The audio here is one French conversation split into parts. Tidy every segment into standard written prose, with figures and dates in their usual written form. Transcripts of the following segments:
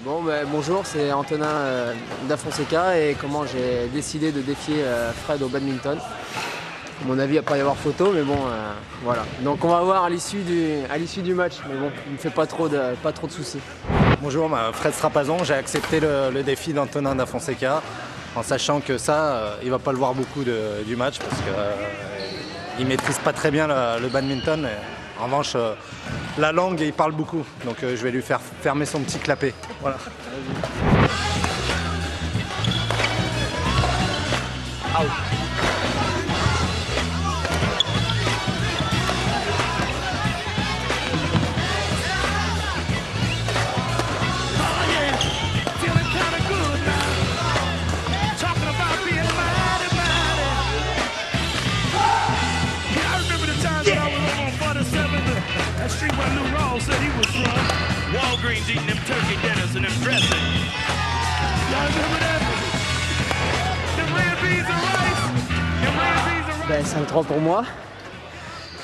Bon, bonjour, c'est Antonin Da Fonseca et comment j'ai décidé de défier Fred au badminton. À mon avis, il va pas y avoir photo, mais bon, voilà. Donc on va voir à l'issue du match, mais bon, il ne me fait pas trop de soucis. Bonjour, Fred Strapazon, j'ai accepté le défi d'Antonin Da Fonseca en sachant que ça, il ne va pas le voir beaucoup du match parce qu'il ne maîtrise pas très bien le badminton. En revanche, la langue, il parle beaucoup, donc je vais lui faire fermer son petit clapet. Voilà. Out. Street where Lou Rawls said he was from. Walgreens eating them turkey dinners and them dressing. Y'all remember that? Them red beans and rice. Them red beans and rice. 5-3 pour moi.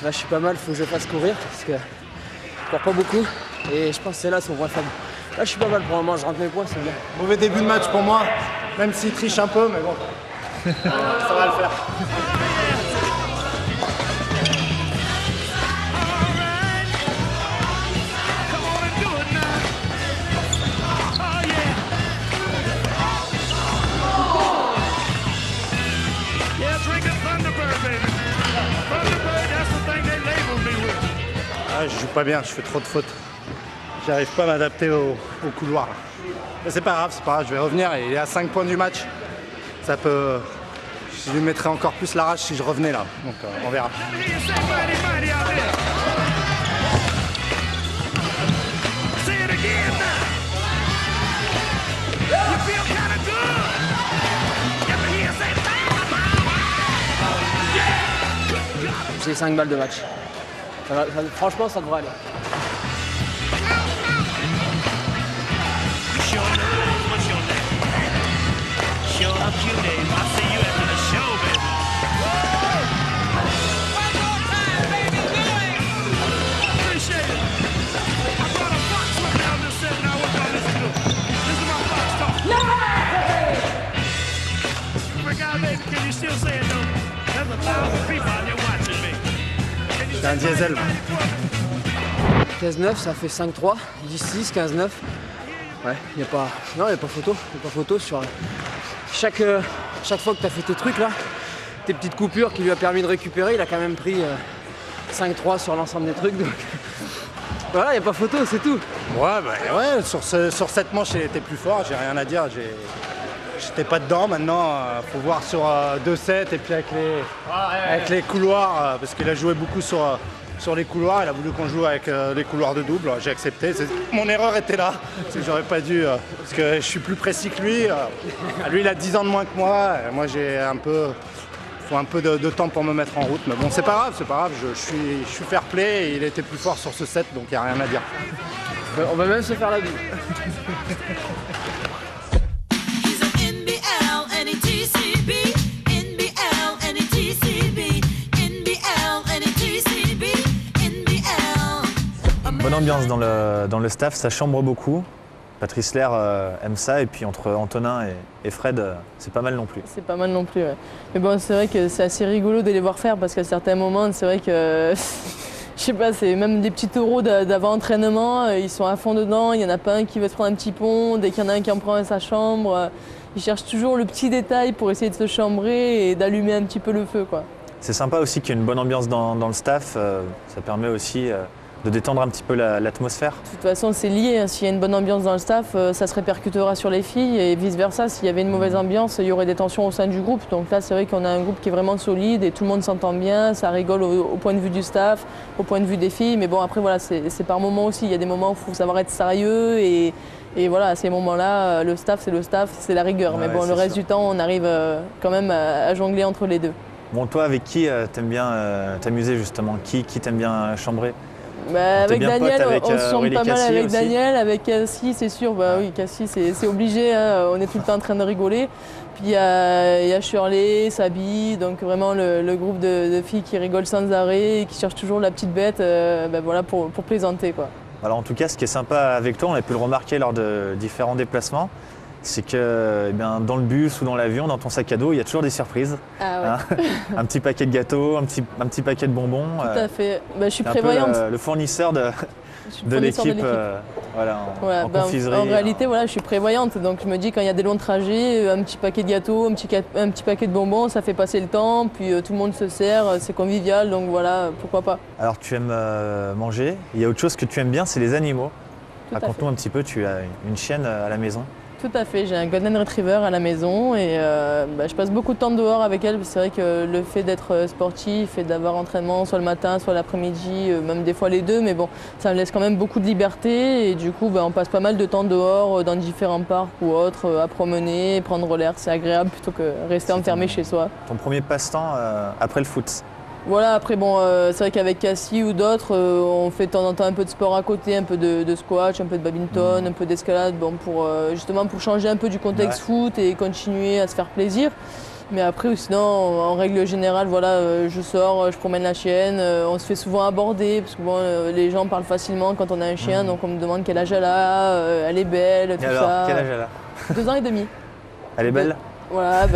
Là, je suis pas mal, il faut que je fasse courir parce que je cours pas beaucoup et je pense que c'est là son point faible. Là, je suis pas mal pour le moment, je rentre mes points, c'est bien. Mauvais début de match pour moi, même s'il triche un peu, mais bon, ça va le faire. Ah, je joue pas bien, je fais trop de fautes. J'arrive pas à m'adapter au couloir. Là. Mais c'est pas grave, je vais revenir et il est à 5 points du match. Ça peut. Je lui mettrais encore plus la rage si je revenais là. Donc on verra. J'ai 5 balles de match. Franchement, ça devrait aller. C'est un diesel. 15-9, ça fait 5-3, 10-6, 15-9. Ouais, il n'y a pas photo. Y a pas photo sur chaque fois que tu as fait tes trucs là, tes petites coupures qui lui a permis de récupérer, il a quand même pris 5-3 sur l'ensemble des trucs. Donc voilà, il n'y a pas photo, c'est tout. Ouais, sur cette manche, il était plus fort, j'ai rien à dire. J'étais pas dedans, maintenant faut voir sur 2-7 et puis avec les couloirs, parce qu'il a joué beaucoup sur les couloirs, il a voulu qu'on joue avec les couloirs de double, j'ai accepté. Mon erreur était là, parce que j'aurais pas dû, parce que je suis plus précis que lui. Lui il a 10 ans de moins que moi, et moi faut un peu de temps pour me mettre en route, mais bon c'est pas grave, je suis fair play et il était plus fort sur ce set, donc il n'y a rien à dire. On va même se faire la bise. Bonne ambiance dans le staff, ça chambre beaucoup. Patrice Lair aime ça et puis entre Antonin et Fred, c'est pas mal non plus. C'est pas mal non plus, ouais. Mais bon, c'est vrai que c'est assez rigolo de les voir faire parce qu'à certains moments, c'est vrai que, je sais pas, c'est même des petits euros d'avant-entraînement, ils sont à fond dedans, il y en a pas un qui veut se prendre un petit pont, dès qu'il y en a un qui en prend un à sa chambre, ils cherchent toujours le petit détail pour essayer de se chambrer et d'allumer un petit peu le feu, quoi. C'est sympa aussi qu'il y ait une bonne ambiance dans le staff, ça permet aussi de détendre un petit peu l'atmosphère. De toute façon, c'est lié. S'il y a une bonne ambiance dans le staff, ça se répercutera sur les filles et vice-versa. S'il y avait une mauvaise ambiance, il y aurait des tensions au sein du groupe. Donc là, c'est vrai qu'on a un groupe qui est vraiment solide et tout le monde s'entend bien. Ça rigole au point de vue du staff, au point de vue des filles. Mais bon, après, voilà, c'est par moments aussi. Il y a des moments où il faut savoir être sérieux et voilà, à ces moments-là, le staff, c'est la rigueur. Ouais, mais bon, le reste du temps, on arrive quand même à jongler entre les deux. Bon, toi, avec qui t'aimes bien t'amuser justement? Qui t'aime bien chambrer? Avec Daniel, on se chante pas mal avec aussi. Daniel, avec Cassie, c'est sûr. Oui, Cassie, c'est obligé, hein, on est tout le temps en train de rigoler. Puis il y a Shirley, Sabi, donc vraiment le groupe de filles qui rigolent sans arrêt et qui cherchent toujours la petite bête voilà, pour plaisanter, quoi. Alors en tout cas, ce qui est sympa avec toi, on a pu le remarquer lors de différents déplacements, c'est que eh bien, dans le bus ou dans l'avion, dans ton sac à dos, il y a toujours des surprises. Ah ouais. Hein. Un petit paquet de gâteaux, un petit paquet de bonbons. Tout à fait. Bah, je suis T'es un peu prévoyante. le fournisseur de Je suis fournisseur l'équipe voilà, Ouais, en ben, confiserie. en réalité, voilà, je suis prévoyante. Donc je me dis quand il y a des longs trajets, un petit paquet de gâteaux, un petit paquet de bonbons, ça fait passer le temps. Puis tout le monde se sert, c'est convivial. Donc voilà, pourquoi pas. Alors tu aimes manger. Il y a autre chose que tu aimes bien, c'est les animaux. Tout à Raconte-nous un petit peu, tu as une chienne à la maison. Tout à fait, j'ai un Golden Retriever à la maison et je passe beaucoup de temps dehors avec elle. C'est vrai que le fait d'être sportif et d'avoir entraînement soit le matin, soit l'après-midi, même des fois les deux, mais bon, ça me laisse quand même beaucoup de liberté et du coup on passe pas mal de temps dehors dans différents parcs ou autres, à promener, prendre l'air, c'est agréable plutôt que rester enfermé chez soi. Ton premier passe-temps après le foot. Voilà, après c'est vrai qu'avec Cassie ou d'autres, on fait de temps en temps un peu de sport à côté, un peu de squash, un peu de badminton, un peu d'escalade, justement pour changer un peu du contexte foot et continuer à se faire plaisir. Mais après, sinon, en règle générale, voilà, je sors, je promène la chienne, on se fait souvent aborder, parce que les gens parlent facilement quand on a un chien, donc on me demande quel âge elle a, elle est belle, tout Et alors, ça. quel âge elle a? 2 ans et demi. Elle est belle? Voilà,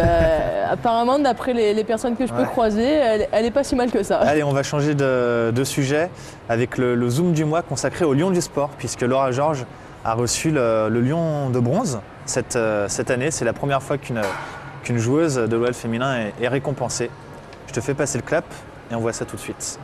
apparemment, d'après les personnes que je peux croiser, elle est pas si mal que ça. Allez, on va changer de sujet avec le Zoom du mois consacré au Lion du sport, puisque Laura Georges a reçu le Lion de bronze cette année. C'est la première fois qu'une joueuse de l'OL féminin est récompensée. Je te fais passer le clap et on voit ça tout de suite.